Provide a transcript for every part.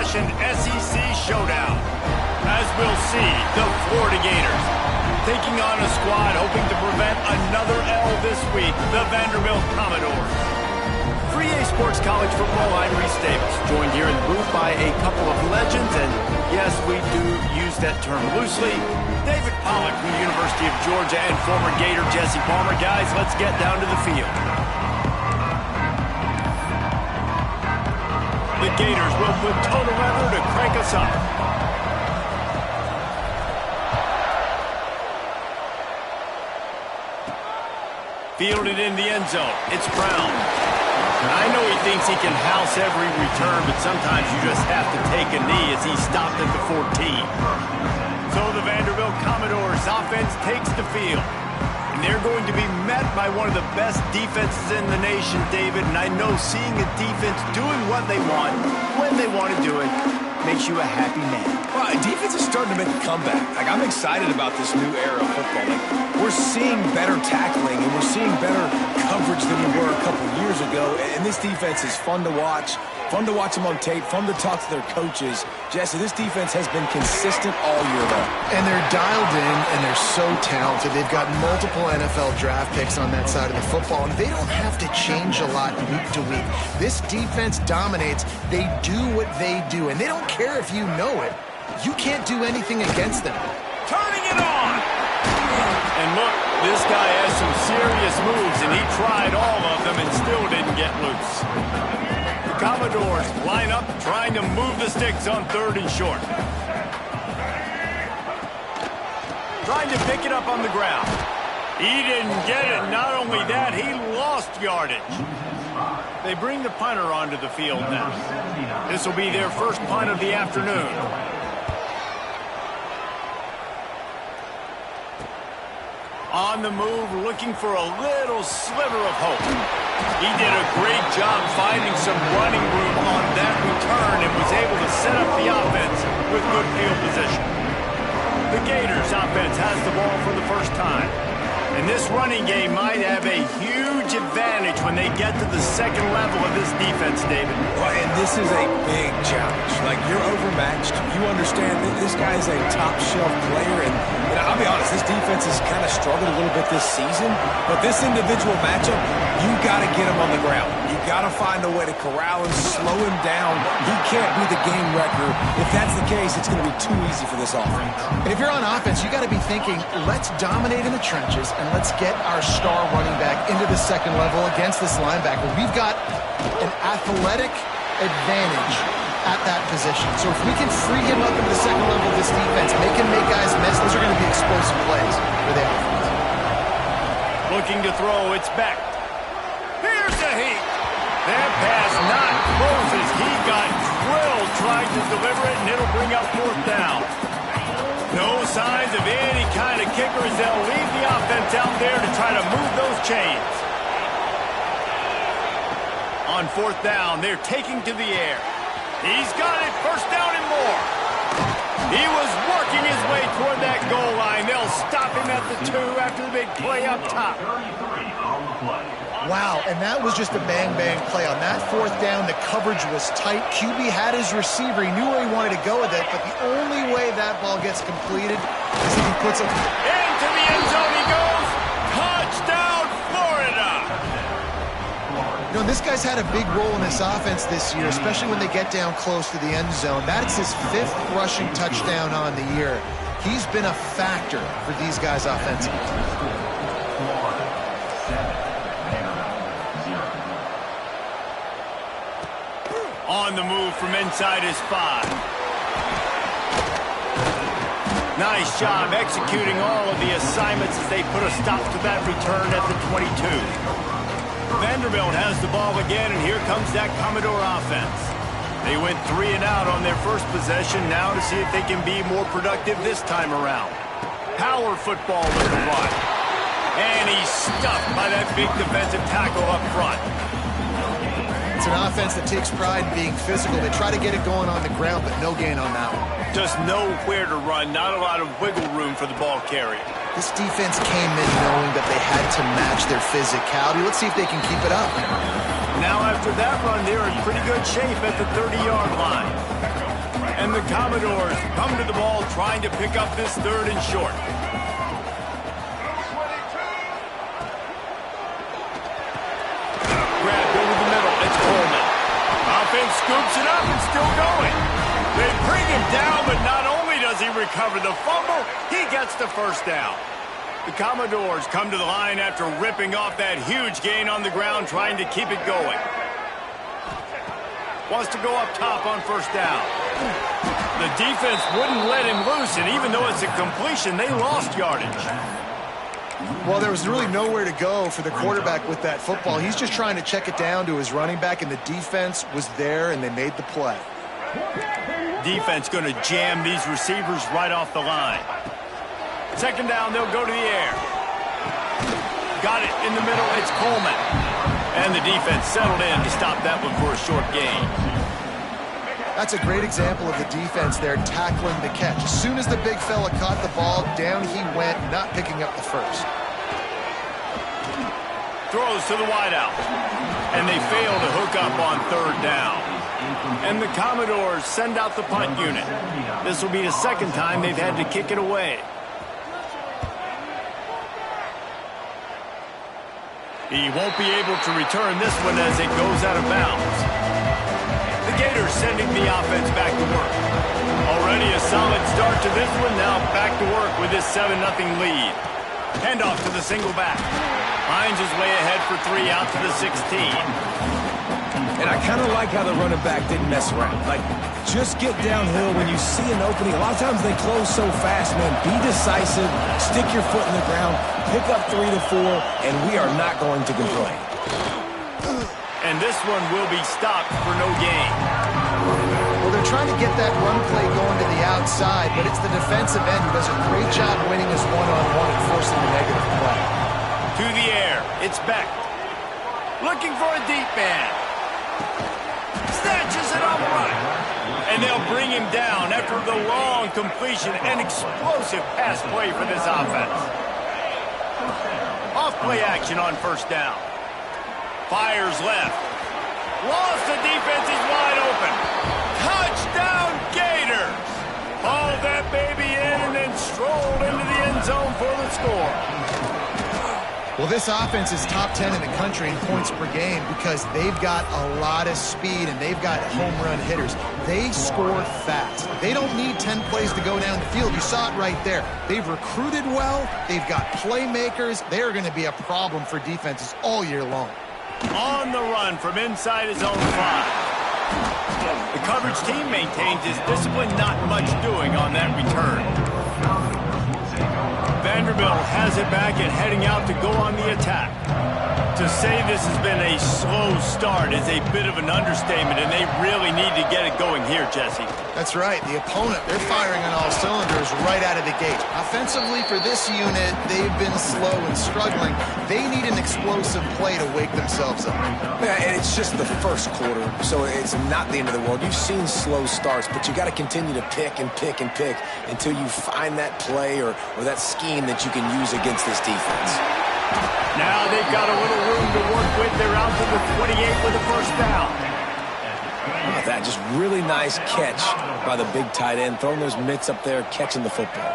old-fashioned SEC showdown. As we'll see, the Florida Gators taking on a squad hoping to prevent another L this week, the Vanderbilt Commodores. For EA Sports College Football, I'm Reese Davis, joined here in the booth by a couple of legends, and yes, we do use that term loosely. David Pollack from the University of Georgia and former Gator Jesse Palmer. Guys, let's get down to the field. The Gators will put total leather to crank us up. Fielded in the end zone. It's Brown. I know he thinks he can house every return, but sometimes you just have to take a knee as he stopped at the 14. So the Vanderbilt Commodores offense takes the field. And they're going to be met by one of the best defenses in the nation, David. And I know seeing a defense doing what they want, when they want to do it, makes you a happy man. Well, defense is starting to make a comeback. Like, I'm excited about this new era of football. Like, we're seeing better tackling, and we're seeing better coverage than we were a couple years ago. And this defense is fun to watch them on tape, fun to talk to their coaches. Jesse, this defense has been consistent all year long. And they're dialed in, and they're so talented. They've got multiple NFL draft picks on that side of the football, and they don't have to change a lot week to week. This defense dominates. They do what they do, and they don't care if you know it. You can't do anything against them. Turning it on! And look, this guy has some serious moves, and he tried all of them and still didn't get loose. The Commodores line up trying to move the sticks on 3rd and short. Trying to pick it up on the ground. He didn't get it. Not only that, he lost yardage. They bring the punter onto the field now. This will be their first punt of the afternoon. On the move, looking for a little sliver of hope. He did a great job finding some running room on that return and was able to set up the offense with good field position. The Gators offense has the ball for the first time. And this running game might have a huge advantage when they get to the second level of this defense, David. Well, and this is a big challenge. Like, you're overmatched. You understand that this guy is a top-shelf player. And I'll be honest, this defense has kind of struggled a little bit this season. But this individual matchup, you got to get him on the ground. You got to find a way to corral him, slow him down. He can't be the game wrecker. If that's the case, it's going to be too easy for this offense. And if you're on offense, you got to be thinking, let's dominate in the trenches and let's get our star running back into the second level against this linebacker. We've got an athletic advantage at that position. So if we can free him up into the second level of this defense, make him make guys miss, those are going to be explosive plays for the offense. Looking to throw, it's back. Here's a heat. That pass not close as he got drilled trying to deliver it, and it'll bring up 4th down. No signs of any kind of kicker as they'll leave the offense out there to try to move those chains. On 4th down, they're taking to the air. He's got it, 1st down and more. He was working his way toward that goal line. They'll stop him at the 2 after the big play up top. Wow, and that was just a bang-bang play. On that 4th down, the coverage was tight. QB had his receiver. He knew where he wanted to go with it, but the only way that ball gets completed is if he puts it... Into the end zone he goes. Touchdown, Florida! You know, this guy's had a big role in this offense this year, especially when they get down close to the end zone. That's his 5th rushing touchdown on the year. He's been a factor for these guys offensively. On the move from inside his 5. Nice job executing all of the assignments as they put a stop to that return at the 22. Vanderbilt has the ball again, and here comes that Commodore offense. They went 3 and out on their first possession, now to see if they can be more productive this time around. Power football with the run. And he's stuffed by that big defensive tackle up front. It's an offense that takes pride in being physical. They try to get it going on the ground, but no gain on that one. Just nowhere to run, not a lot of wiggle room for the ball carrier. This defense came in knowing that they had to match their physicality. Let's see if they can keep it up. Now after that run, they're in pretty good shape at the 30-yard line. the Commodores come to the ball trying to pick up this 3rd and short. Grabbed over the middle. It's Coleman. Offense scoops it up and still going. They bring him down, but not only does he recover the fumble, he gets the 1st down. The Commodores come to the line after ripping off that huge gain on the ground, trying to keep it going. Wants to go up top on 1st down. The defense wouldn't let him loose, and even though it's a completion, they lost yardage. Well, there was really nowhere to go for the quarterback with that football. He's just trying to check it down to his running back, and the defense was there, and they made the play. Defense going to jam these receivers right off the line. 2nd down, they'll go to the air. Got it in the middle, it's Coleman. And the defense settled in to stop that one for a short gain. That's a great example of the defense there tackling the catch. As soon as the big fella caught the ball, down he went, not picking up the 1st. Throws to the wideout. And they fail to hook up on 3rd down. And the Commodores send out the punt unit. This will be the 2nd time they've had to kick it away. He won't be able to return this one as it goes out of bounds. The Gators sending the offense back to work. Already a solid start to this one. Now back to work with this 7-0 lead. Handoff to the single back. Finds his way ahead for 3 out to the 16. And I kind of like how the running back didn't mess around. Like, just get downhill when you see an opening. A lot of times they close so fast, man. Be decisive, stick your foot in the ground, pick up 3 to 4, and we are not going to complain. And this one will be stopped for no gain. Well, they're trying to get that run play going to the outside, but it's the defensive end who does a great job winning his one-on-one and forcing the negative play. To the air, it's Beck. Looking for a deep man. Snatches it on the right. And they'll bring him down after the long completion and explosive pass play for this offense. Off play action on 1st down. Fires left. Lost the defense, he's wide open. Touchdown Gators! Hauled that baby in and then strolled into the end zone for the score. Well, this offense is top 10 in the country in points per game because they've got a lot of speed and they've got home run hitters. They score fast. They don't need 10 plays to go down the field. You saw it right there. They've recruited well. They've got playmakers. They are going to be a problem for defenses all year long. On the run from inside his own 5. The coverage team maintains his discipline, not much doing on that return. Vanderbilt has it back and heading out to go on the attack. To say this has been a slow start is a bit of an understatement, and they really need to get it going here, Jesse. That's right. The opponent, they're firing on all cylinders right out of the gate. Offensively for this unit, they've been slow and struggling. They need an explosive play to wake themselves up. Yeah, and it's just the 1st quarter, so it's not the end of the world. You've seen slow starts, but you got to continue to pick and pick and pick until you find that play or that scheme that you can use against this defense. Now they've got a little room to work with. They're out to the 28 with a 1st down. How about that? Just really nice catch by the big tight end, throwing those mitts up there, catching the football.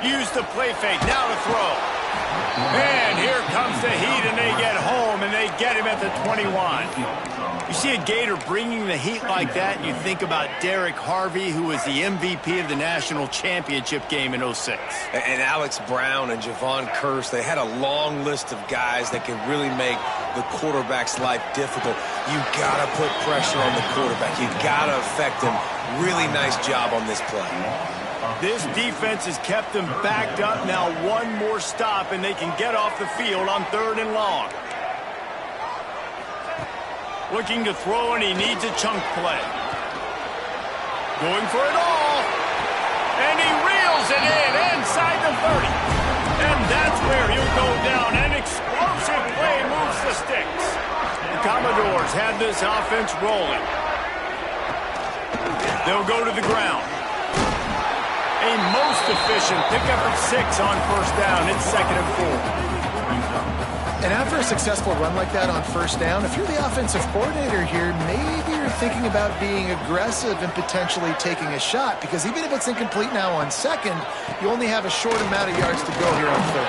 Use the play fake, now to throw. And here comes the heat, and they get home, and they get him at the 21. You see a Gator bringing the heat like that, and you think about Derek Harvey, who was the MVP of the national championship game in 06. And Alex Brown and Javon Curse, they had a long list of guys that can really make the quarterback's life difficult. You got to put pressure on the quarterback. You got to affect him. Really nice job on this play. This defense has kept them backed up. Now one more stop, and they can get off the field on 3rd and long. Looking to throw, and he needs a chunk play. Going for it all. And he reels it in inside the 30. And that's where he'll go down. An explosive play moves the sticks. The Commodores have this offense rolling. They'll go to the ground. A most efficient pickup of 6 on 1st down. It's 2nd and 4. And after a successful run like that on 1st down, if you're the offensive coordinator here, maybe you're thinking about being aggressive and potentially taking a shot, because even if it's incomplete now on second, you only have a short amount of yards to go here on third.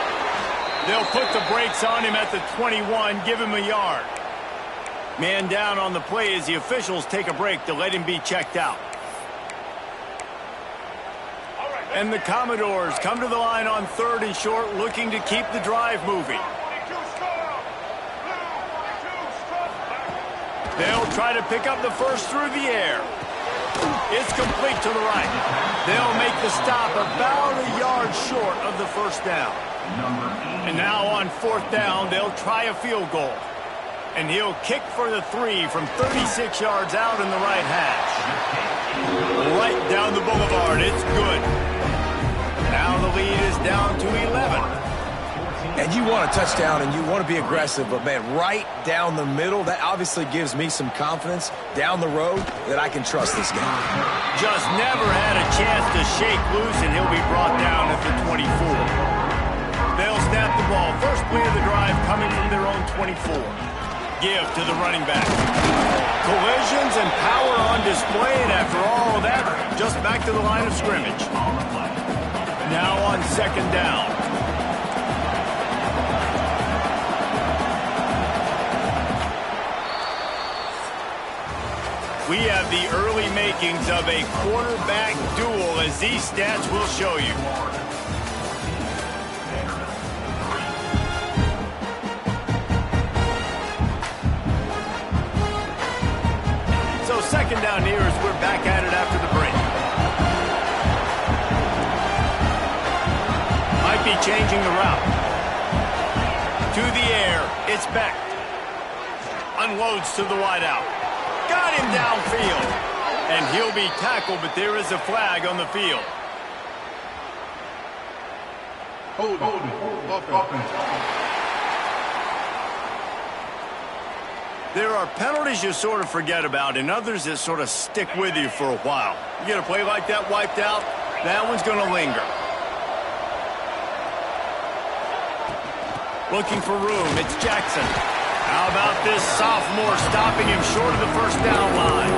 They'll put the brakes on him at the 21, give him a yard. Man down on the play as the officials take a break to let him be checked out. And the Commodores come to the line on third and short, looking to keep the drive moving. They'll try to pick up the first through the air. It's complete to the right. They'll make the stop about a yard short of the first down. And now on fourth down, they'll try a field goal. And he'll kick for the 3 from 36 yards out in the right hash. Right down the boulevard. It's good. Now the lead is down to 11. And you want a touchdown and you want to be aggressive, but, man, right down the middle, that obviously gives me some confidence down the road that I can trust this guy. Just never had a chance to shake loose, and he'll be brought down at the 24. They'll snap the ball. First play of the drive coming from their own 24. Give to the running back. Collisions and power on display, and after all of that, just back to the line of scrimmage. Now on second down. We have the early makings of a quarterback duel, as these stats will show you. So second down here as we're back at it after the break. Might be changing the route. To the air, it's back. Unloads to the wideout. Got him downfield. And he'll be tackled, but there is a flag on the field. There are penalties you sort of forget about and others that sort of stick with you for a while. You get a play like that wiped out, that one's going to linger. Looking for room, it's Jackson. How about this sophomore stopping him short of the first down line?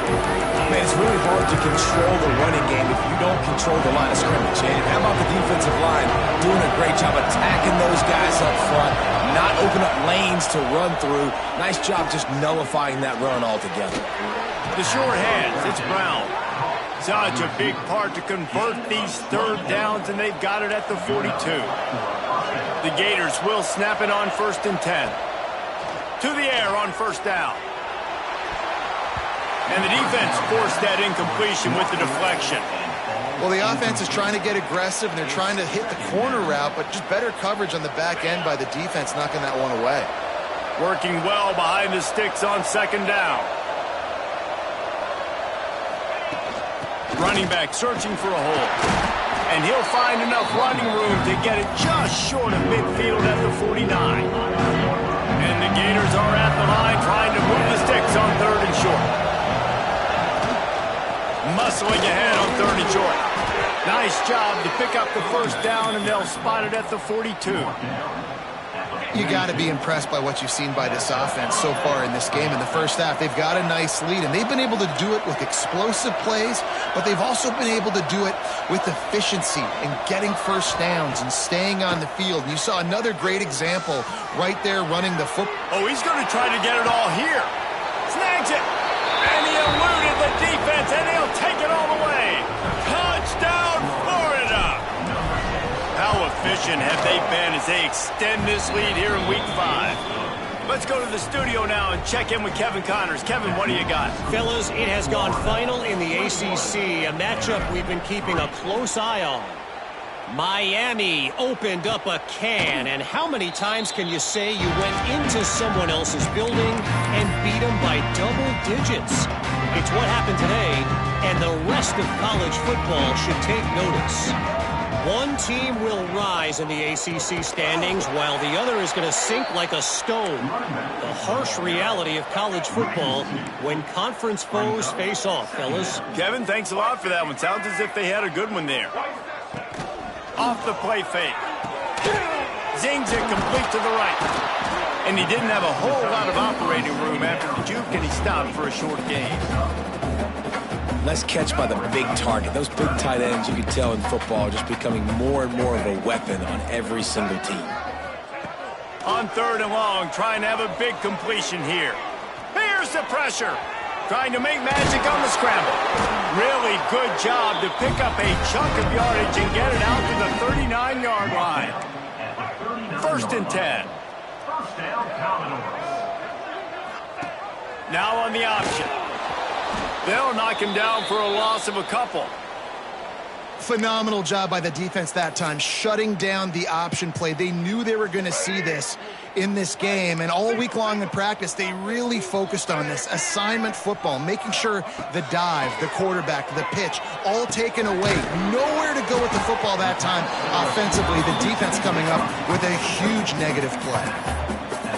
Man, it's really hard to control the running game if you don't control the line of scrimmage. And how about the defensive line doing a great job attacking those guys up front, not open up lanes to run through. Nice job just nullifying that run altogether. The short hands, it's Brown. Such a big part to convert these third downs, and they've got it at the 42. The Gators will snap it on 1st and 10. To the air on first down. And the defense forced that incompletion with the deflection. Well, the offense is trying to get aggressive, and they're trying to hit the corner route, but just better coverage on the back end by the defense, knocking that one away. Working well behind the sticks on second down. Running back searching for a hole. And he'll find enough running room to get it just short of midfield at the 49. And the Gators are at the line trying to move the sticks on third and short. Muscling ahead on third and short. Nice job to pick up the first down, and they'll spot it at the 42. You got to be impressed by what you've seen by this offense so far in this game. In the first half, they've got a nice lead, and they've been able to do it with explosive plays, but they've also been able to do it with efficiency and getting first downs and staying on the field. And you saw another great example right there running the football. Oh, he's going to try to get it all here. Snags it, and he eluded the defense, and he'll take it all the way. Touchdown, Florida! How efficient have they been as they extend this lead here in Week 5? Let's go to the studio now and check in with Kevin Connors. Kevin, what do you got? Fellas, it has gone final in the ACC, a matchup we've been keeping a close eye on. Miami opened up a can, and how many times can you say you went into someone else's building and beat them by double digits? It's what happened today, and the rest of college football should take notice. One team will rise in the ACC standings while the other is going to sink like a stone. The harsh reality of college football when conference foes face off, fellas. Kevin, thanks a lot for that one. Sounds as if they had a good one there. Off the play fake. Zings it complete to the right. And he didn't have a whole lot of operating room after the juke, and he stopped for a short gain. Nice catch by the big target. Those big tight ends, you can tell in football, are just becoming more and more of a weapon on every single team. On 3rd and long, trying to have a big completion here. Here's the pressure. Trying to make magic on the scramble. Really good job to pick up a chunk of yardage and get it out to the 39-yard line. 1st and 10. Now on the option. They'll knock him down for a loss of a couple. Phenomenal job by the defense that time, shutting down the option play. They knew they were going to see this in this game, and all week long in practice, they really focused on this assignment football, making sure the dive, the quarterback, the pitch, all taken away. Nowhere to go with the football that time offensively. The defense coming up with a huge negative play.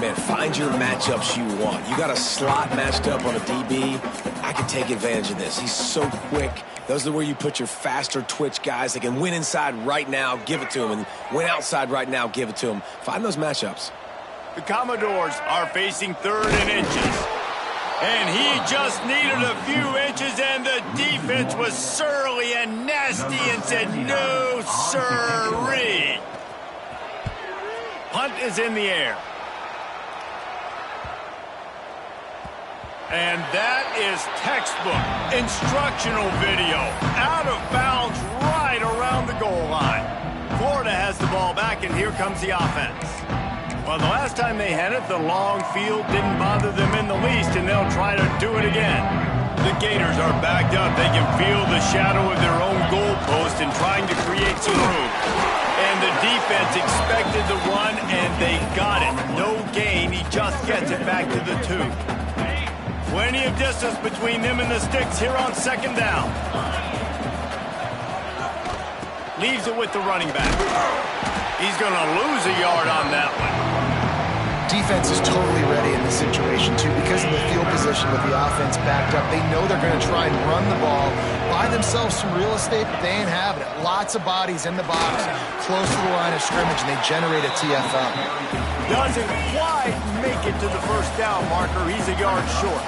Man, find your matchups you want. You got a slot matched up on a DB. I can take advantage of this. He's so quick. Those are where you put your faster twitch guys that can win inside right now, give it to him, and win outside right now, give it to him. Find those matchups. The Commodores are facing 3rd and inches. And he just needed a few inches, and the defense was surly and nasty and said, no, sirree. Punt is in the air. And that is textbook instructional video. Out of bounds right around the goal line. Florida has the ball back, and here comes the offense. Well, the last time they had it, the long field didn't bother them in the least, and they'll try to do it again. The Gators are backed up. They can feel the shadow of their own goalpost and trying to create some room. And the defense expected the run, and they got it. No gain. He just gets it back to the 2. Plenty of distance between them and the sticks here on 2nd down. Leaves it with the running back. He's going to lose a yard on that one. Defense is totally ready in this situation, too, because of the field position with the offense backed up. They know they're going to try and run the ball, buy themselves some real estate, but they ain't having it. Lots of bodies in the box, close to the line of scrimmage, and they generate a TFL. Doesn't quite make it to the 1st down marker. He's a yard short.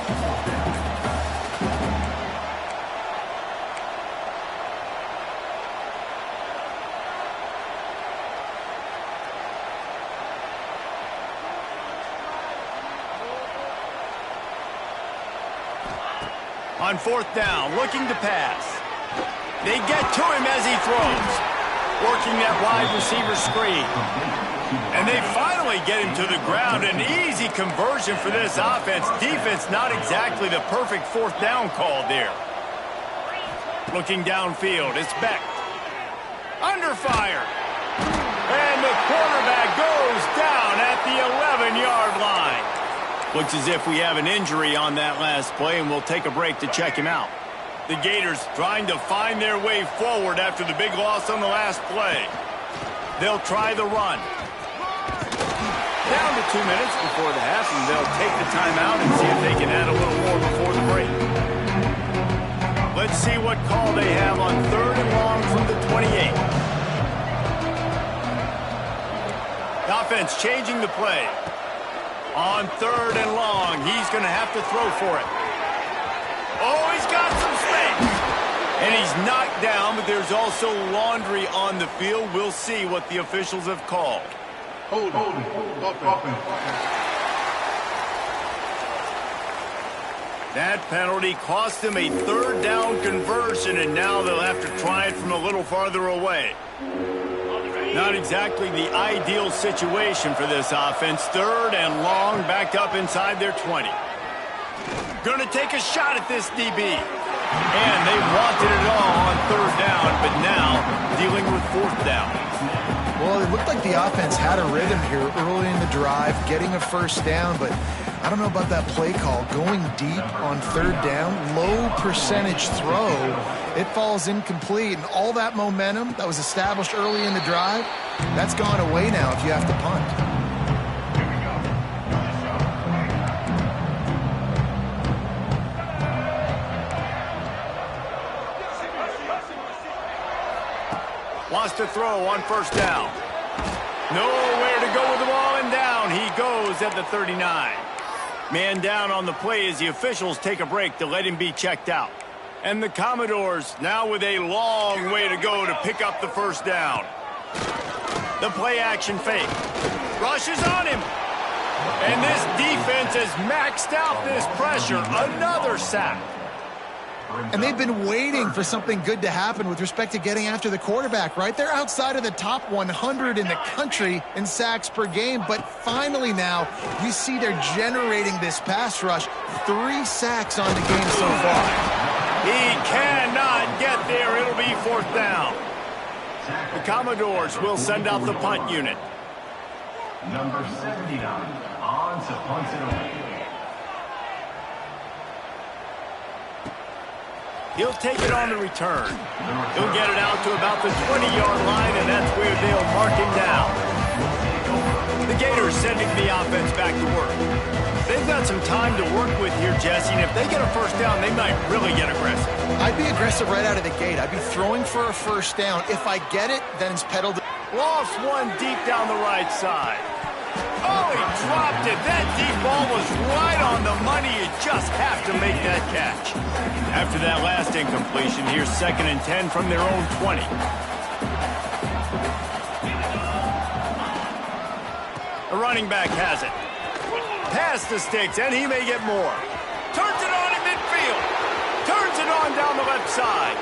On 4th down, looking to pass. They get to him as he throws. Working that wide receiver screen. And they finally get him to the ground. An easy conversion for this offense. Defense not exactly the perfect 4th down call there. Looking downfield, it's Beck. Under fire. And the quarterback goes down at the 11-yard line. Looks as if we have an injury on that last play, and we'll take a break to check him out. The Gators trying to find their way forward after the big loss on the last play. They'll try the run. Down to 2 minutes before the half, and they'll take the timeout and see if they can add a little more before the break. Let's see what call they have on 3rd and long from the 28. The offense changing the play. On 3rd and long, he's going to have to throw for it. Oh, he's got some space. And he's knocked down, but there's also laundry on the field. We'll see what the officials have called. Hold. That penalty cost them a 3rd down conversion, and now they'll have to try it from a little farther away. Not exactly the ideal situation for this offense. 3rd and long, back up inside their 20. Going to take a shot at this DB. And they wanted it all on 3rd down, but now dealing with 4th down. Well, it looked like the offense had a rhythm here early in the drive, getting a 1st down, but I don't know about that play call. Going deep on 3rd down, low percentage throw, it falls incomplete, and all that momentum that was established early in the drive, that's gone away now if you have to punt. Wants to throw on 1st down. Nowhere to go with the ball and down. down he goes at the 39. Man down on the play as the officials take a break to let him be checked out. And the Commodores now with a long way to go to pick up the first down. The play action fake. Rushes on him. And this defense has maxed out this pressure. Another sack. And they've been waiting for something good to happen with respect to getting after the quarterback, right? They're outside of the top 100 in the country in sacks per game, but finally now you see they're generating this pass rush. 3 sacks on the game so far. He cannot get there. It'll be fourth down. The Commodores will send out the punt unit. Number 79 on to punt it away. He'll take it on the return. He'll get it out to about the 20-yard line, and that's where they'll mark him down. The Gators sending the offense back to work. They've got some time to work with here, Jesse, and if they get a first down, they might really get aggressive. I'd be aggressive right out of the gate. I'd be throwing for a first down. If I get it, then it's pedaled. Lost one deep down the right side. Oh, he dropped it. That deep ball was right on the money. You just have to make that catch. After that last incompletion, here's 2nd and 10 from their own 20. The running back has it. Past the sticks, and he may get more. Turns it on in midfield. Turns it on down the left side.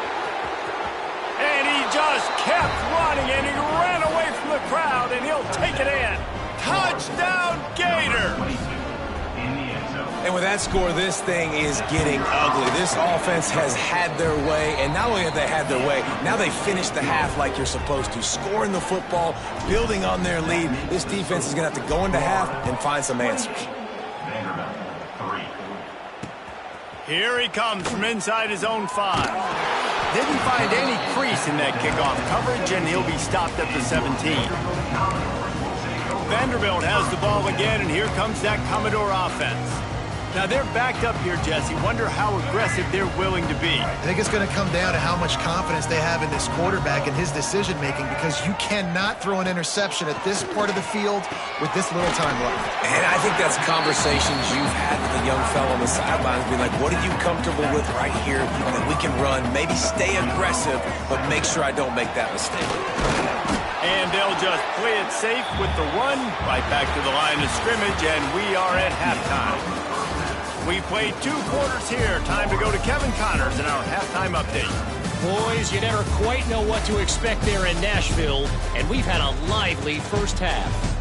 And he just kept running, and he ran away from the crowd, and he'll take it in. Touchdown, Gator! And with that score, this thing is getting ugly. This offense has had their way, and not only have they had their way, now they finished the half like you're supposed to, scoring the football, building on their lead. This defense is going to have to go into half and find some answers. Here he comes from inside his own 5. Didn't find any crease in that kickoff coverage, and he'll be stopped at the 17. Vanderbilt has the ball again, and here comes that Commodore offense. Now, they're backed up here, Jesse. Wonder how aggressive they're willing to be. I think it's going to come down to how much confidence they have in this quarterback and his decision-making, because you cannot throw an interception at this part of the field with this little time left. And I think that's conversations you've had with the young fellow on the sidelines, being like, what are you comfortable with right here that we can run? Maybe stay aggressive, but make sure I don't make that mistake. And they'll just play it safe with the run right back to the line of scrimmage, and we are at halftime. We played 2 quarters here. Time to go to Kevin Connors in our halftime update. Boys, you never quite know what to expect there in Nashville, and we've had a lively first half.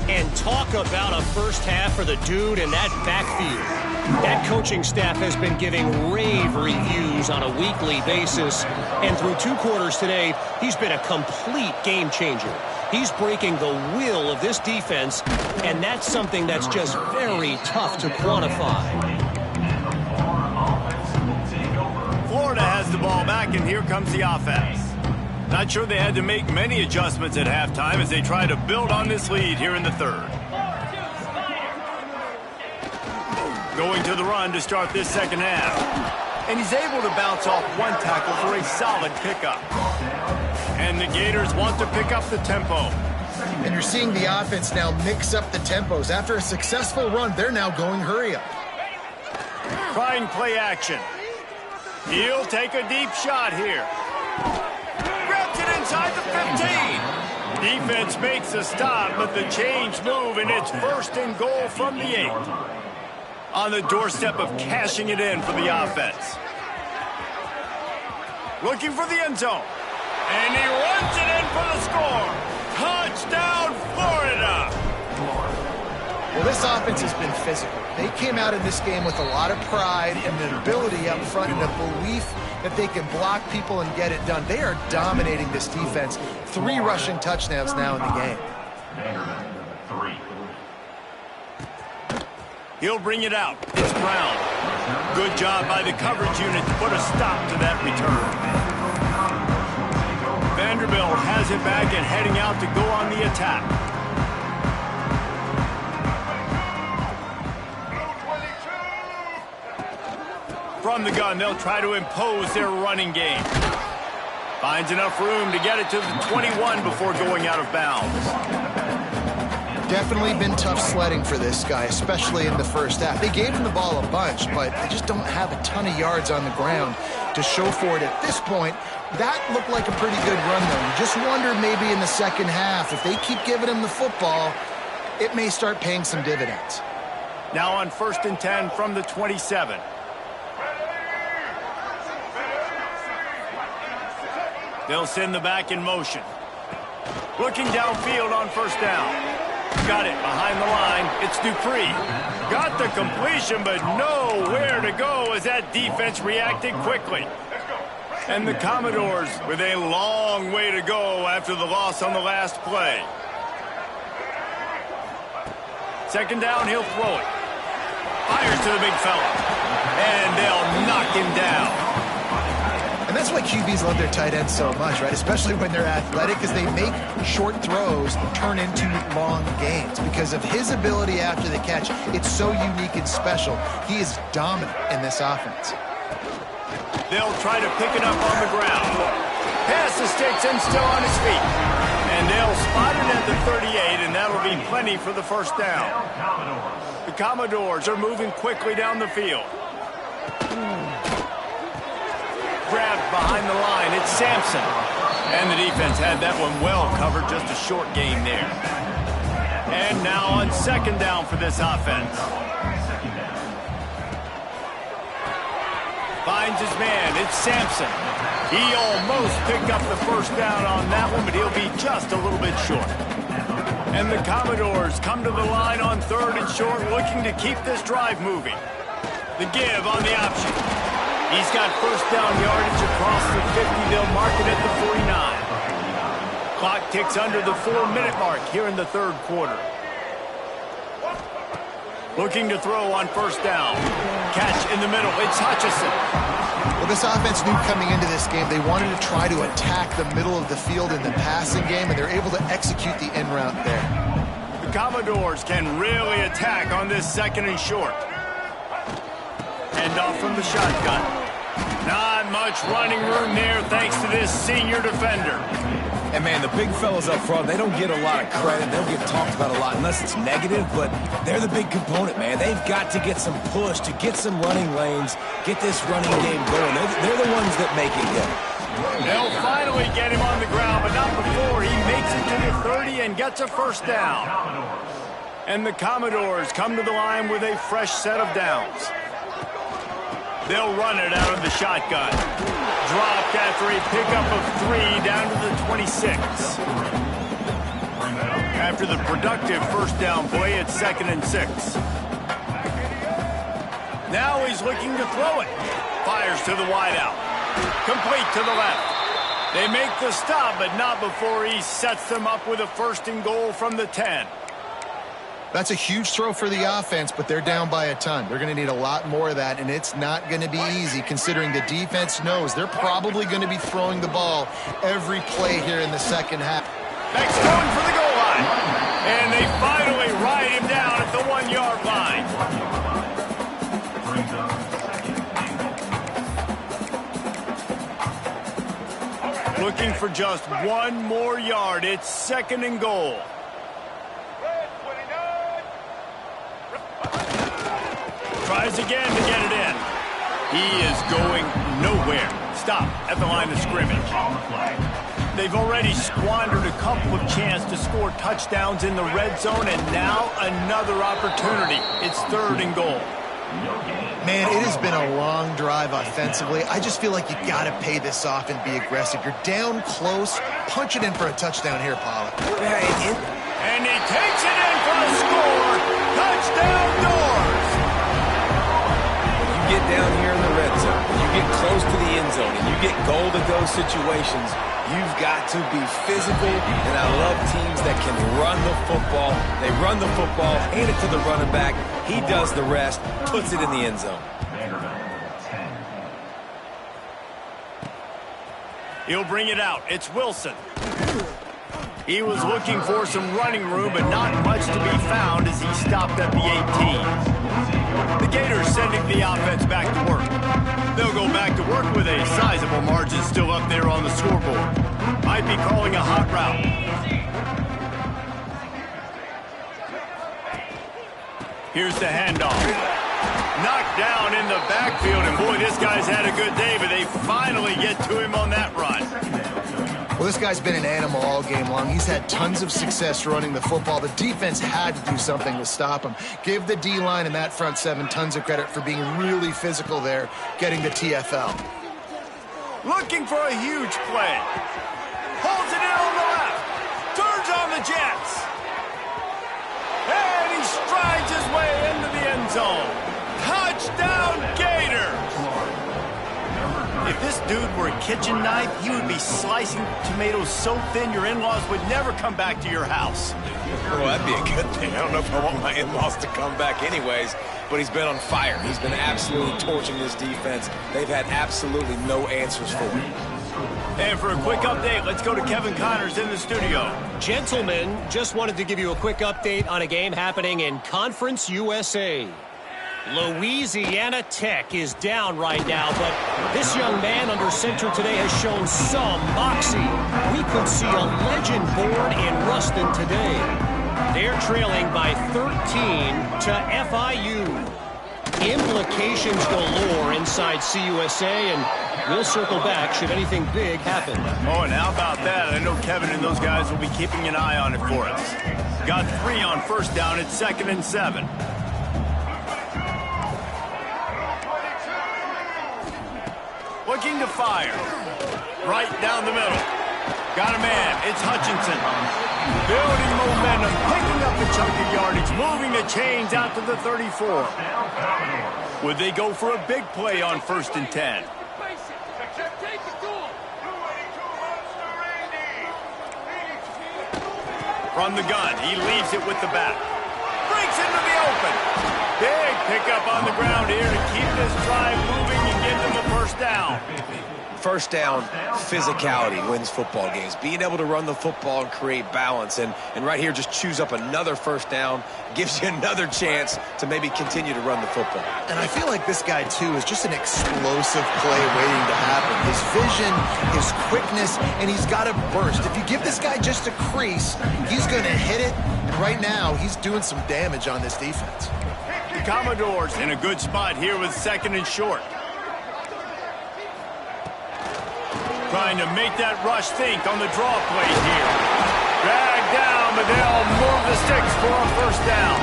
And talk about a first half for the dude in that backfield. That coaching staff has been giving rave reviews on a weekly basis, and through 2 quarters today, he's been a complete game changer. He's breaking the will of this defense, and that's something that's just very tough to quantify. Florida has the ball back, and here comes the offense. Not sure they had to make many adjustments at halftime as they try to build on this lead here in the 3rd. Going to the run to start this 2nd half. And he's able to bounce off 1 tackle for a solid pickup. And the Gators want to pick up the tempo. And you're seeing the offense now mix up the tempos. After a successful run, they're now going hurry up. Trying play action. He'll take a deep shot here. Grabs it inside the 15. Defense makes a stop, but the change move, and it's 1st and goal from the 8. On the doorstep of cashing it in for the offense. Looking for the end zone. And he runs it in for the score. Touchdown, Florida! Well, this offense has been physical. They came out in this game with a lot of pride and an ability up front and a belief that they can block people and get it done. They are dominating this defense. 3 rushing touchdowns now in the game. He'll bring it out. It's Brown. Good job by the coverage unit to put a stop to that return. Vanderbilt has it back and heading out to go on the attack. From the gun, they'll try to impose their running game. Finds enough room to get it to the 21 before going out of bounds. Definitely been tough sledding for this guy, especially in the first half. They gave him the ball a bunch, but they just don't have a ton of yards on the ground to show for it at this point. That looked like a pretty good run, though. You just wonder maybe in the second half, if they keep giving him the football, it may start paying some dividends. Now on 1st and 10 from the 27. They'll send the back in motion. Looking downfield on 1st down. Got it behind the line. It's Dupree. Got the completion, but nowhere to go as that defense reacted quickly. And the Commodores with a long way to go after the loss on the last play. 2nd down, he'll throw it. Fires to the big fella. And they'll knock him down. And that's why QBs love their tight ends so much, right? Especially when they're athletic, because they make short throws turn into long gains. Because of his ability after the catch, it's so unique and special. He is dominant in this offense. They'll try to pick it up on the ground. Pass the sticks and still on his feet. And they'll spot it at the 38, and that'll be plenty for the 1st down. The Commodores are moving quickly down the field. Grabbed behind the line. It's Sampson. And the defense had that one well covered. Just a short game there. And now on 2nd down for this offense. Finds his man. It's Sampson. He almost picked up the 1st down on that one, but he'll be just a little bit short. And the Commodores come to the line on 3rd and short, looking to keep this drive moving. The give on the option. He's got 1st down yardage across the 50. They'll mark it at the 49. Clock ticks under the 4-minute mark here in the 3rd quarter. Looking to throw on 1st down. Catch in the middle. It's Hutchison. Well, this offense knew coming into this game they wanted to try to attack the middle of the field in the passing game, and they're able to execute the in route there. The Commodores can really attack on this 2nd and short. Hand off from the shotgun. Not much running room there thanks to this senior defender. And, man, the big fellas up front, they don't get a lot of credit. They'll get talked about a lot unless it's negative, but they're the big component, man. They've got to get some push, to get some running lanes, get this running game going. They're the ones that make it good. They'll finally get him on the ground, but not before he makes it to the 30 and gets a 1st down. And the Commodores come to the line with a fresh set of downs. They'll run it out of the shotgun. Dropped after a pickup of 3 down to the 26. After the productive 1st down play, it's 2nd and 6. Now he's looking to throw it. Fires to the wideout. Complete to the left. They make the stop, but not before he sets them up with a 1st and goal from the 10. That's a huge throw for the offense, but they're down by a ton. They're going to need a lot more of that, and it's not going to be easy considering the defense knows they're probably going to be throwing the ball every play here in the 2nd half. Next going for the goal line. And they finally ride him down at the 1-yard line. Looking for just 1 more yard. It's 2nd and goal. Tries again to get it in. He is going nowhere. Stop at the line of scrimmage. They've already squandered a couple of chances to score touchdowns in the red zone, and now another opportunity. It's 3rd and goal. Man, it has been a long drive offensively. I just feel like you got to pay this off and be aggressive. You're down close. Punch it in for a touchdown here, Pollard. And he takes it in for a score. Touchdown Doors. Get down here in the red zone, you get close to the end zone, and you get goal to go situations, you've got to be physical, and I love teams that can run the football. They run the football, hand it to the running back, he does the rest, puts it in the end zone. He'll bring it out. It's Wilson. He was looking for some running room, but not much to be found as he stopped at the 18. The Gators sending the offense back to work. They'll go back to work with a sizable margin still up there on the scoreboard. Might be calling a hot route. Here's the handoff. Knocked down in the backfield, and boy, this guy's had a good day, but they finally get to him on that run. Well, this guy's been an animal all game long. He's had tons of success running the football. The defense had to do something to stop him. Give the D-line and that front seven tons of credit for being really physical there, getting the TFL. Looking for a huge play. Holds it in on the left. Turns on the Jets. And he strides his way into the end zone. Touchdown, Gators! If this dude were a kitchen knife, he would be slicing tomatoes so thin your in-laws would never come back to your house. Well, that'd be a good thing. I don't know if I want my in-laws to come back anyways, but he's been on fire. He's been absolutely torching this defense. They've had absolutely no answers for him. And for a quick update, let's go to Kevin Connors in the studio. Gentlemen, just wanted to give you a quick update on a game happening in Conference USA. Louisiana Tech is down right now, but this young man under center today has shown some moxie. We could see a legend born in Ruston today. They're trailing by 13 to FIU. Implications galore inside CUSA, and we'll circle back should anything big happen. Oh, and how about that? I know Kevin and those guys will be keeping an eye on it for us. Got 3 on first down. It's 2nd and 7. Looking to fire. Right down the middle. Got a man. It's Hutchinson. Building momentum. Picking up a chunk of yardage. Moving the chains out to the 34. Would they go for a big play on 1st and 10? From the gun. He leaves it with the back. Breaks into the open. Big pickup on the ground here to keep this drive moving and give them a first down. First down, physicality wins football games. Being able to run the football and create balance. And right here, just choose up another first down. Gives you another chance to maybe continue to run the football. And I feel like this guy, too, is just an explosive play waiting to happen. His vision, his quickness, and he's got a burst. If you give this guy just a crease, he's going to hit it. And right now, he's doing some damage on this defense. The Commodores in a good spot here with 2nd and short. Trying to make that rush think on the draw play here. Dragged down, but they'll move the sticks for a first down.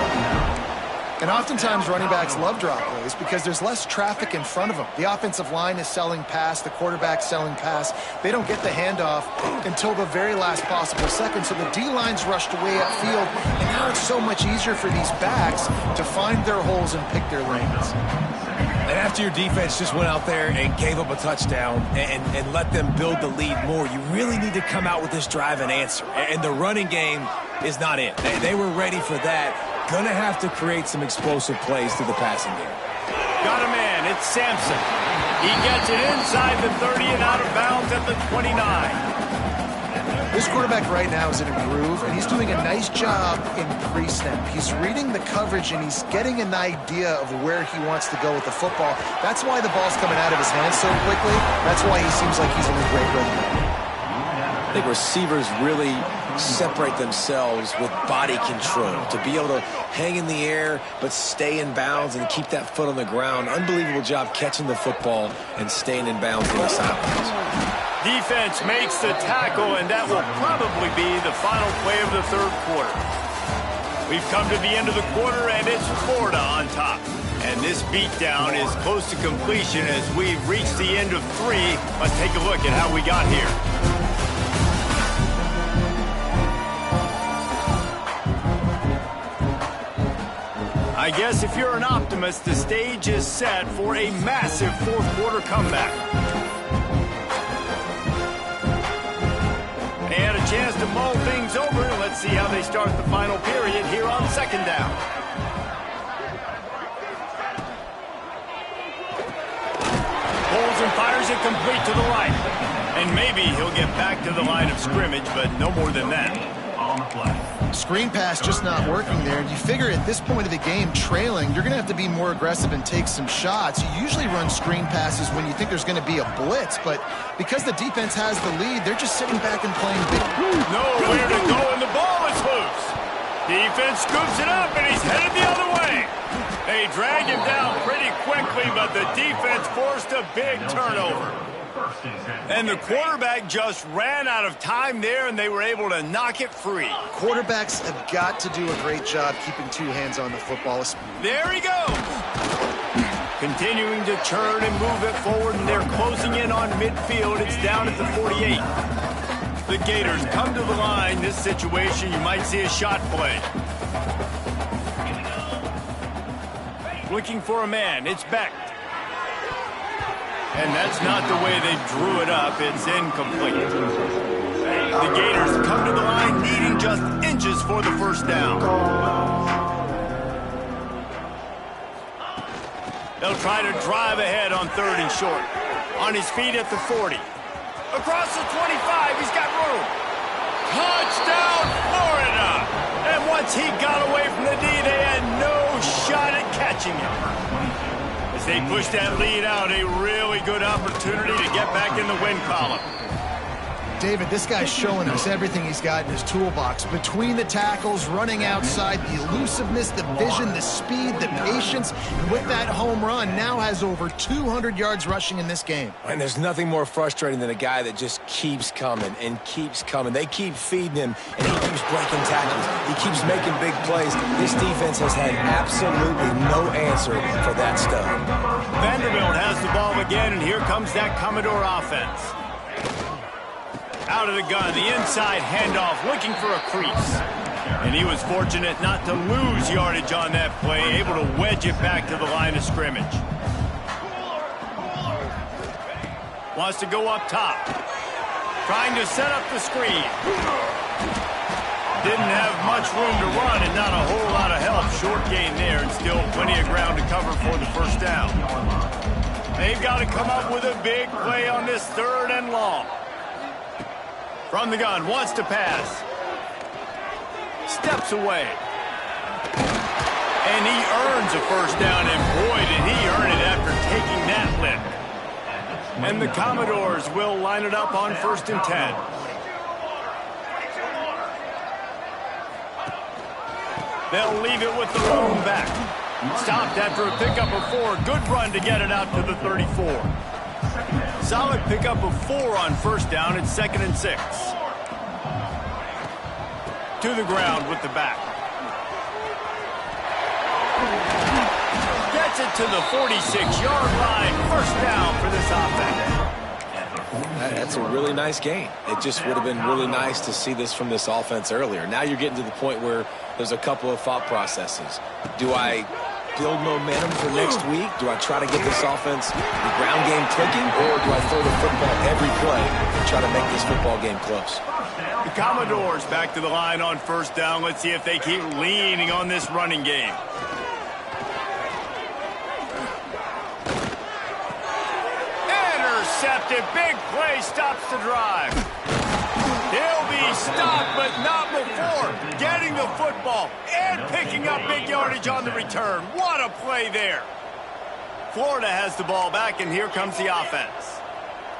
And oftentimes running backs love drop plays because there's less traffic in front of them. The offensive line is selling pass, the quarterback's selling pass. They don't get the handoff until the very last possible second, so the D-line's rushed away upfield, and now it's so much easier for these backs to find their holes and pick their lanes. And after your defense just went out there and gave up a touchdown and let them build the lead more, you really need to come out with this drive and answer. And the running game is not it. They were ready for that. Gonna have to create some explosive plays through the passing game. Got a man. It's Sampson. He gets it inside the 30 and out of bounds at the 29. This quarterback right now is in a groove, and he's doing a nice job in pre-snap. He's reading the coverage, and he's getting an idea of where he wants to go with the football. That's why the ball's coming out of his hands so quickly. That's why he seems like he's in a great rhythm. I think receivers really separate themselves with body control to be able to hang in the air but stay in bounds and keep that foot on the ground. Unbelievable job catching the football and staying in bounds in the sidelines. Defense makes the tackle, and that will probably be the final play of the 3rd quarter. We've come to the end of the quarter, and it's Florida on top. And this beatdown is close to completion as we've reached the end of 3. Let's take a look at how we got here. I guess if you're an optimist, the stage is set for a massive 4th quarter comeback. They had a chance to mull things over. Let's see how they start the final period here on 2nd down. Pulls and fires it complete to the right. And maybe he'll get back to the line of scrimmage, but no more than that. On the play. Screen pass just not working there. And you figure at this point of the game, trailing, you're going to have to be more aggressive and take some shots. You usually run screen passes when you think there's going to be a blitz, but because the defense has the lead, they're just sitting back and playing big. Nowhere to go, and the ball is loose. Defense scoops it up, and he's headed the other way. They drag him down pretty quickly, but the defense forced a big turnover. And the quarterback just ran out of time there, and they were able to knock it free. Quarterbacks have got to do a great job keeping two hands on the football. There he goes. Continuing to turn and move it forward, and they're closing in on midfield. It's down at the 48. The Gators come to the line. This situation, you might see a shot play. Looking for a man. It's Beck. And that's not the way they drew it up. It's incomplete. The Gators come to the line needing just inches for the first down. They'll try to drive ahead on 3rd and short. On his feet at the 40. Across the 25, he's got room. Touchdown, Florida! And once he got away from the D, they had no shot at catching him. As they push that lead out, a really good opportunity to get back in the win column. David, this guy's showing us everything he's got in his toolbox. Between the tackles, running outside, the elusiveness, the vision, the speed, the patience. And with that home run, now has over 200 yards rushing in this game. And there's nothing more frustrating than a guy that just keeps coming and keeps coming. They keep feeding him, and he keeps breaking tackles. He keeps making big plays. This defense has had absolutely no answer for that stuff. Vanderbilt has the ball again, and here comes that Commodore offense. Out of the gun, the inside handoff, looking for a crease. And he was fortunate not to lose yardage on that play, able to wedge it back to the line of scrimmage. Wants to go up top. Trying to set up the screen. Didn't have much room to run and not a whole lot of help. Short gain there and still plenty of ground to cover for the first down. They've got to come up with a big play on this 3rd and long. From the gun, wants to pass. Steps away. And he earns a first down, and boy, did he earn it after taking that lift. And the Commodores will line it up on 1st and 10. They'll leave it with the lone back. Stopped after a pickup of 4. Good run to get it out to the 34. Solid pickup of 4 on first down. It's 2nd and 6. To the ground with the back. Gets it to the 46-yard line. First down for this offense. That's a really nice game. It just would have been really nice to see this from this offense earlier. Now you're getting to the point where there's a couple of thought processes. Do I build momentum for next week? Do I try to get this offense, the ground game clicking, or do I throw the football every play and try to make this football game close? The Commodores back to the line on first down. Let's see if they keep leaning on this running game. Intercepted. Big play stops the drive. He'll be stopped, but not before getting the football and picking up big yardage on the return. What a play there. Florida has the ball back, and here comes the offense.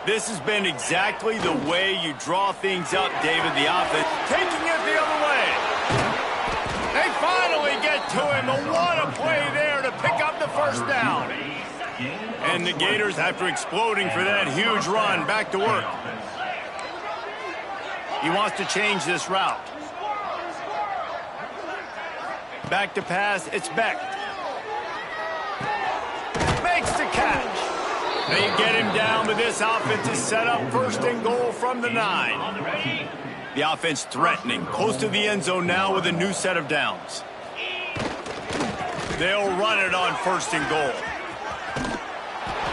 This has been exactly the way you draw things up, David, the offense. Taking it the other way. They finally get to him, but what a play there to pick up the first down. And the Gators, after exploding for that huge run, back to work. He wants to change this route. Back to pass, it's Beck. Makes the catch. They get him down, but this offense is set up 1st and goal from the 9. The offense threatening, close to the end zone now with a new set of downs. They'll run it on 1st and goal.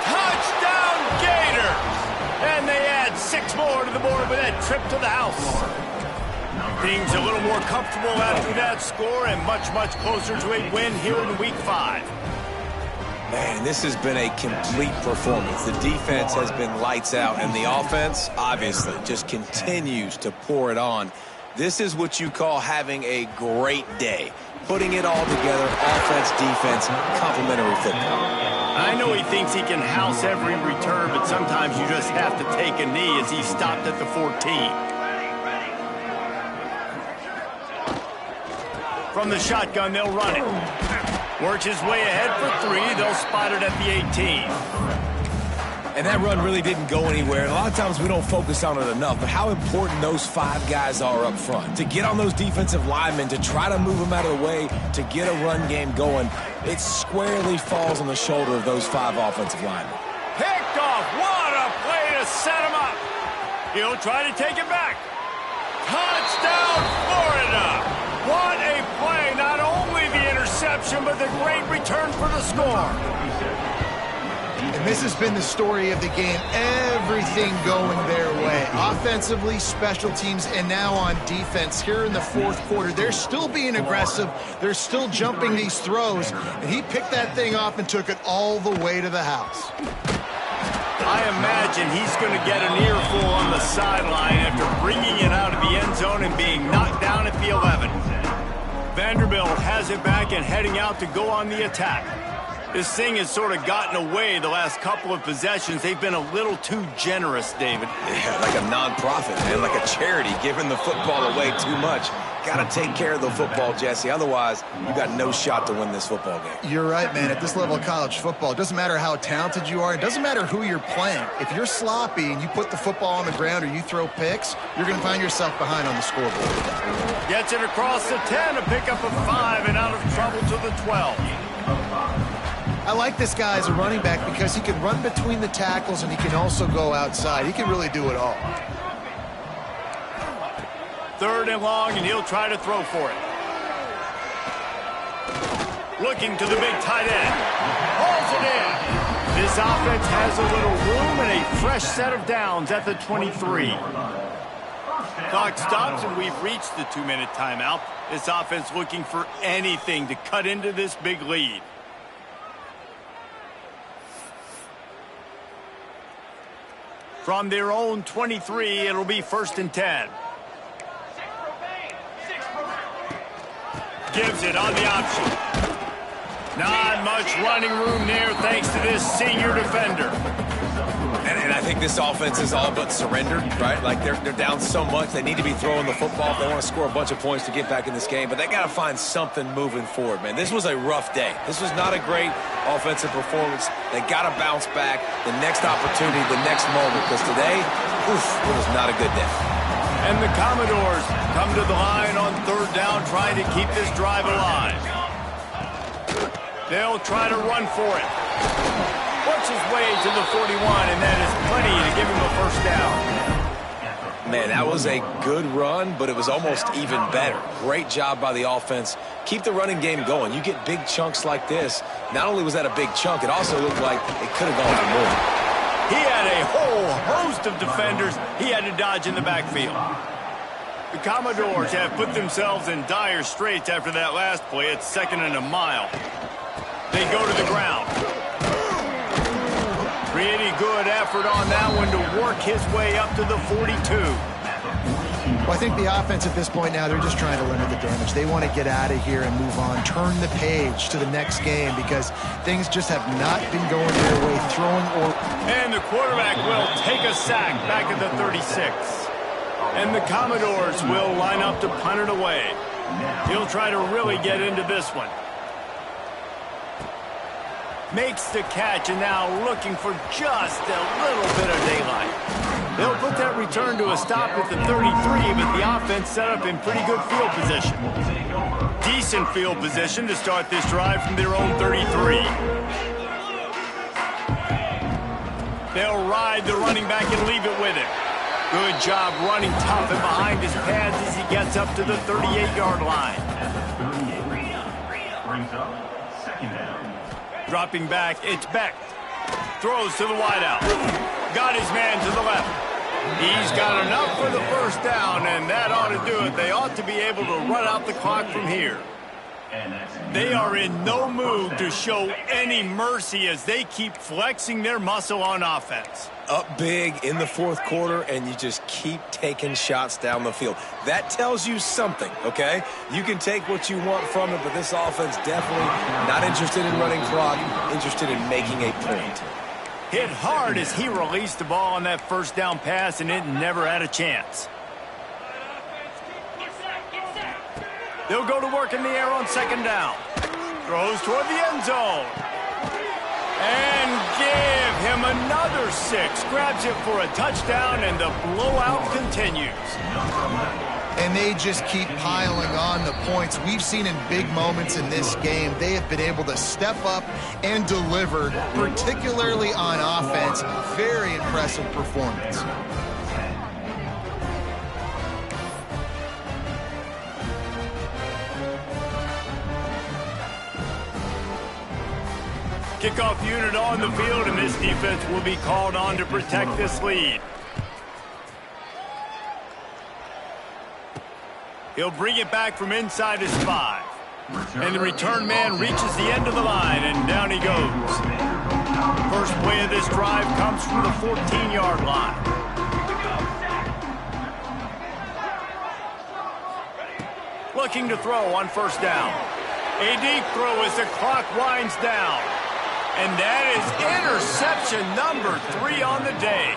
Touchdown, Gators! And they add 6 more to the board with that trip to the house. Things a little more comfortable after that score and much, much closer to a win here in Week 5. Man, this has been a complete performance. The defense has been lights out, and the offense, obviously, just continues to pour it on. This is what you call having a great day. Putting it all together, offense, defense, complementary football. I know he thinks he can house every return, but sometimes you just have to take a knee as he stopped at the 14. From the shotgun, they'll run it. Works his way ahead for 3. They'll spot it at the 18. And that run really didn't go anywhere. And a lot of times we don't focus on it enough, but how important those 5 guys are up front. To get on those defensive linemen, to try to move them out of the way, to get a run game going, it squarely falls on the shoulder of those 5 offensive linemen. Picked off. What a play to set him up. He'll try to take it back. Touchdown, Florida. What a play. Not only the interception, but the great return for the score. And this has been the story of the game. Everything going their way. Offensively, special teams, and now on defense here in the fourth quarter. They're still being aggressive. They're still jumping these throws. And he picked that thing off and took it all the way to the house. I imagine he's going to get an earful on the sideline after bringing it out of the end zone and being knocked down at the 11. Vanderbilt has it back and heading out to go on the attack. This thing has sort of gotten away the last couple of possessions. They've been a little too generous, David. Yeah, like a nonprofit, man, like a charity, giving the football away too much. Got to take care of the football, Jesse. Otherwise, you got no shot to win this football game. You're right, man. At this level of college football, it doesn't matter how talented you are. It doesn't matter who you're playing. If you're sloppy and you put the football on the ground or you throw picks, you're going to find yourself behind on the scoreboard. Gets it across the 10, a pickup of 5, and out of trouble to the 12. I like this guy as a running back because he can run between the tackles and he can also go outside. He can really do it all. 3rd and long, and he'll try to throw for it. Looking to the big tight end. Hauls it in. This offense has a little room and a fresh set of downs at the 23. Clock stops, and we've reached the 2-minute timeout. This offense looking for anything to cut into this big lead. From their own 23, it'll be 1st and 10. Gives it on the option. Not much running room there thanks to this senior defender. And I think this offense is all but surrendered, right? Like they're down so much, they need to be throwing the football if they want to score a bunch of points to get back in this game. But they got to find something moving forward, man. This was a rough day. This was not a great offensive performance. They got to bounce back. The next opportunity, the next moment, because today, it was not a good day. And the Commodores come to the line on 3rd down, trying to keep this drive alive. They'll try to run for it. Works his way to the 41, and that is plenty to give him a 1st down. Man, that was a good run, but it was almost even better. Great job by the offense. Keep the running game going. You get big chunks like this. Not only was that a big chunk, it also looked like it could have gone for more. He had a whole host of defenders he had to dodge in the backfield. The Commodores have put themselves in dire straits after that last play. It's 2nd and a mile. They go to the ground. Pretty good effort on that one to work his way up to the 42. Well, I think the offense at this point now, they're just trying to limit the damage. They want to get out of here and move on, turn the page to the next game because things just have not been going their way, throwing or... And the quarterback will take a sack back at the 36. And the Commodores will line up to punt it away. He'll try to really get into this one. Makes the catch, and now looking for just a little bit of daylight. They'll put that return to a stop at the 33, but the offense set up in pretty good field position. Decent field position to start this drive from their own 33. They'll ride the running back and leave it with him. Good job running tough and behind his pads as he gets up to the 38-yard line. Brings up 2nd down. Dropping back, it's Beck. Throws to the wideout. Got his man to the left. He's got enough for the 1st down, and that ought to do it. They ought to be able to run out the clock from here. They are in no mood to show any mercy as they keep flexing their muscle on offense. Up big in the 4th quarter, and you just keep taking shots down the field. That tells you something, okay? You can take what you want from it, but this offense definitely not interested in running clock, interested in making a point. Hit hard as he released the ball on that 1st down pass, and it never had a chance. They'll go to work in the air on second down. Throws toward the end zone. And give him another 6. Grabs it for a touchdown, and the blowout continues. And they just keep piling on the points. We've seen in big moments in this game, they have been able to step up and deliver, particularly on offense. Very impressive performance. Kickoff unit on the field, and this defense will be called on to protect this lead. He'll bring it back from inside his 5. And the return man reaches the end of the line, and down he goes. First play of this drive comes from the 14-yard line. Looking to throw on first down. A deep throw as the clock winds down. And that is interception number 3 on the day.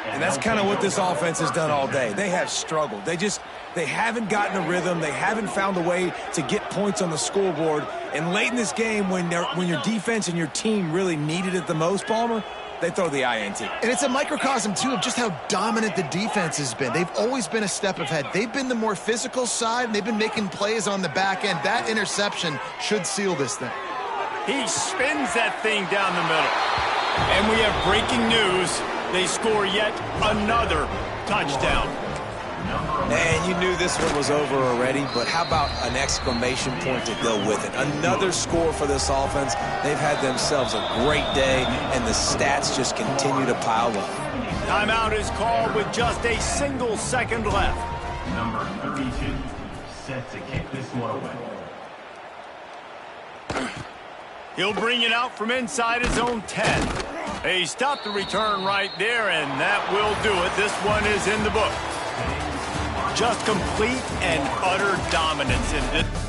And that's kind of what this offense has done all day. They have struggled. They haven't gotten a rhythm. They haven't found a way to get points on the scoreboard. And late in this game, when your defense and your team really needed it the most, Palmer, they throw the INT. And it's a microcosm, too, of just how dominant the defense has been. They've always been a step ahead. They've been the more physical side, and they've been making plays on the back end. That interception should seal this thing. He spins that thing down the middle. And we have breaking news. They score yet another touchdown. Man, you knew this one was over already, but how about an exclamation point to go with it? Another score for this offense. They've had themselves a great day, and the stats just continue to pile up. Timeout is called with just a single second left. Number 32, set to kick this one away. He'll bring it out from inside his own 10. He stopped the return right there, and that will do it. This one is in the book. Just complete and utter dominance in this.